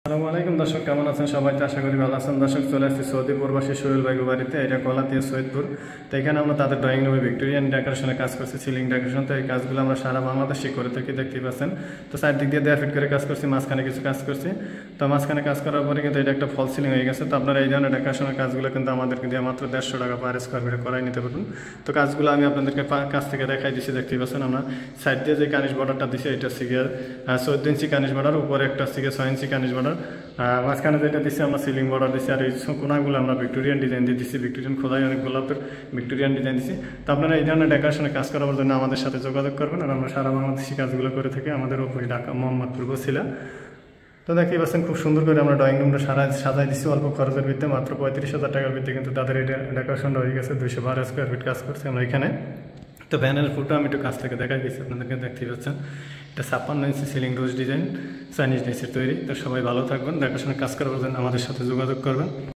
আসসালামু আলাইকুম দর্শক, কেমন আছেন সবাই? তো আশা করি ভালো আছেন। দর্শক, চলে আসছি সৌদি প্রবাসী সোহেল ভাইয়ের বাড়িতে। এটা কলাতিয়া সৈয়দপুর। তো এখানে আমরা তাদের ড্রয়িং রুমে ভিক্টোরিয়ান ডেকোরেশনে কাজ করছি, সিলিং ডেকোরেশন। তো এই কাজগুলো আমরা সারা বাংলাদেশে করে থাকি, দেখতেই পাচ্ছেন। তো চারদিক দিয়ে দেয়া ফিট করে কাজ করছি, মাঝখানে কিছু কাজ করছি। তো মাঝখানে কাজ করার পরে কিন্তু এটা একটা ফল সিলিং হয়ে গেছে। তো আপনারা এই ধরনের ডেকোরেশনের কাজগুলো কিন্তু আমাদেরকে দিয়ে মাত্র 150 টাকা পার স্কোয়ার ফিটে করাই নিতে পারবেন। তো কাজগুলো আমি আপনাদেরকে কাছ থেকে দেখাই দিচ্ছি, দেখতেই পাচ্ছেন। আমরা সাইড দিয়ে যে কানিশ বর্ডারটা দিচ্ছি, এটা সিগিয়ার 14 ইঞ্চি কানিশ বর্ডার, উপরে একটা সিগে 6 ইঞ্চি কানিশ বর্ডার, মাঝখানে যেটা দিচ্ছি আমরা সিলিং বর্ডার দিচ্ছি। আর এই কোনাগুলো আমরা ভিক্টোরিয়ান ডিজাইন দিয়ে দিচ্ছি, ভিক্টোরিয়ান খোদাই অনেক গোলাপের ভিক্টোরিয়ান ডিজাইন দিচ্ছি। তো আপনারা এই ধরনের ডেকোরেশনে কাজ করার জন্য আমাদের সাথে যোগাযোগ করবেন। আর আমরা সারা বাংলাদেশি কাজগুলো করে থাকি। আমাদের অফিস ঢাকা মোহাম্মদপুর বছিলা। তো দেখতেই পাচ্ছেন খুব সুন্দর করে আমরা ড্রয়িং রুমটা সাজাই দিচ্ছি অল্প খরচের ভিত্তিতে, মাত্র 35,000 টাকার ভিত্তিতে কিন্তু তাদের এই ডেকোরেশনটা হয়ে গেছে। 212 স্কোয়ার ফিট কাজ করছি আমরা এখানে। তো ব্যানারের ফুটো আমি একটু কাছ থেকে দেখাই দিচ্ছি আপনাদেরকে, দেখতেই পাচ্ছেন। এটা 56 ইঞ্চি সিলিং রোজ ডিজাইন, চাইনিজ নিচের তৈরি। তো সবাই ভালো থাকবেন, ডেকোরেশনের কাজ করার জন্য আমাদের সাথে যোগাযোগ করবেন।